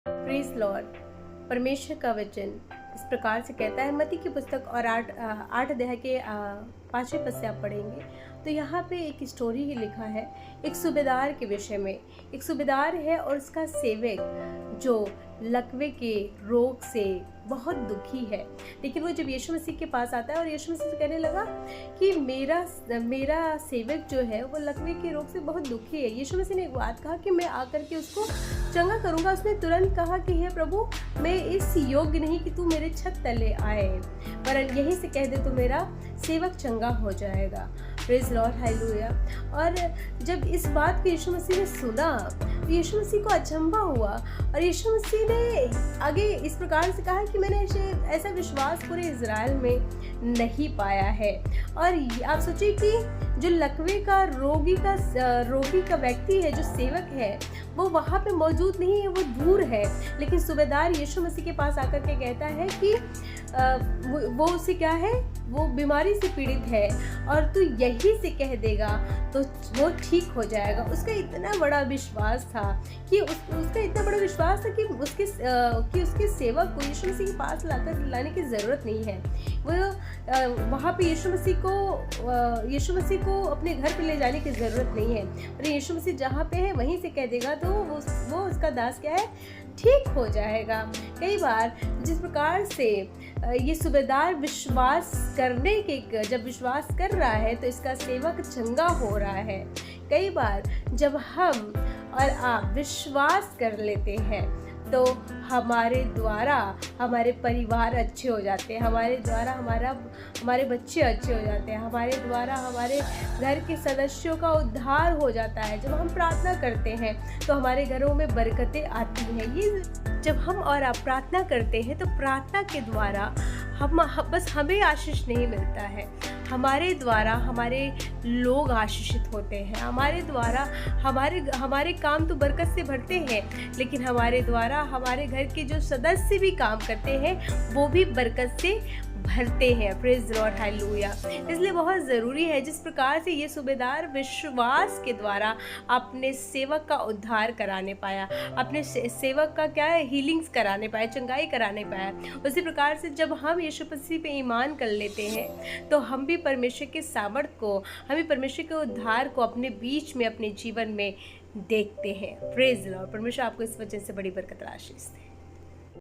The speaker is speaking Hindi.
Praise Lord. परमेश्वर का वचन इस प्रकार से कहता है, मत्ती की पुस्तक और 8 अध्याय के 5वें पद से आप पढ़ेंगे तो यहाँ पे एक स्टोरी ही लिखा है एक सूबेदार के विषय में। एक सूबेदार है और उसका सेवक जो लकवे के रोग से बहुत दुखी है, लेकिन वो जब यीशु मसीह के पास आता है और यीशु मसीह से कहने लगा कि मेरा सेवक जो है वो लकवे के रोग से बहुत दुखी है। यीशु मसीह ने एक बात कहा कि मैं आकर के उसको चंगा करूँगा। उसने तुरंत कहा कि हे प्रभु, मैं इस योग्य नहीं कि तू मेरे छत तले आए, पर यहीं से कह दे तो मेरा सेवक चंगा हो जाएगा। Praise Lord, hallelujah. और जब इस बात को यीशु मसीह ने सुना तो यीशु मसीह को अचंभा हुआ और यीशु मसीह ने आगे इस प्रकार से कहा कि मैंने ऐसा विश्वास पूरे इज़राइल में नहीं पाया है। और आप सोचिए कि जो लकवे का रोगी का व्यक्ति है, जो सेवक है, वो वहाँ पे मौजूद नहीं है, वो दूर है, लेकिन सूबेदार यीशु मसीह के पास आकर के कहता है कि वो उससे क्या है, वो बीमारी से पीड़ित है और तू यही से कह देगा तो वो ठीक हो जाएगा। उसका इतना बड़ा विश्वास था कि उसका इतना बड़ा विश्वास था कि उसके सेवक को यीशु मसीह के पास लाने की ज़रूरत नहीं है। वो वहाँ पे यीशु मसीह को अपने घर पे ले जाने की ज़रूरत नहीं है, और यीशु मसीह जहाँ पे है वहीं से कह देगा तो वो उसका दास क्या है, ठीक हो जाएगा। कई बार जिस प्रकार से ये सूबेदार जब विश्वास कर रहा है तो इसका सेवक चंगा हो रहा है। कई बार जब हम और आप विश्वास कर लेते हैं तो हमारे द्वारा हमारे परिवार अच्छे हो जाते हैं, हमारे द्वारा हमारे बच्चे अच्छे हो जाते हैं, हमारे द्वारा हमारे घर के सदस्यों का उद्धार हो जाता है। जब हम प्रार्थना करते हैं तो हमारे घरों में बरकतें आती हैं। ये जब हम और आप प्रार्थना करते हैं तो प्रार्थना के द्वारा बस हमें आशीष नहीं मिलता है, हमारे द्वारा हमारे लोग आशीषित होते हैं। हमारे द्वारा हमारे काम तो बरकत से भरते हैं, लेकिन हमारे द्वारा हमारे घर के जो सदस्य भी काम करते हैं वो भी बरकत से भरते हैं। Praise Lord, hallelujah. इसलिए बहुत ज़रूरी है, जिस प्रकार से ये सूबेदार विश्वास के द्वारा अपने सेवक का उद्धार कराने पाया, अपने सेवक का क्या है, हीलिंग्स कराने पाया, चंगाई कराने पाया, उसी प्रकार से जब हम यीशु मसीह पे ईमान कर लेते हैं तो हम भी परमेश्वर के सामर्थ को, हम भी परमेश्वर के उद्धार को अपने बीच में, अपने जीवन में देखते हैं। Praise Lord. परमेश्वर आपको इस वचन से बड़ी बरकत आशीष दे।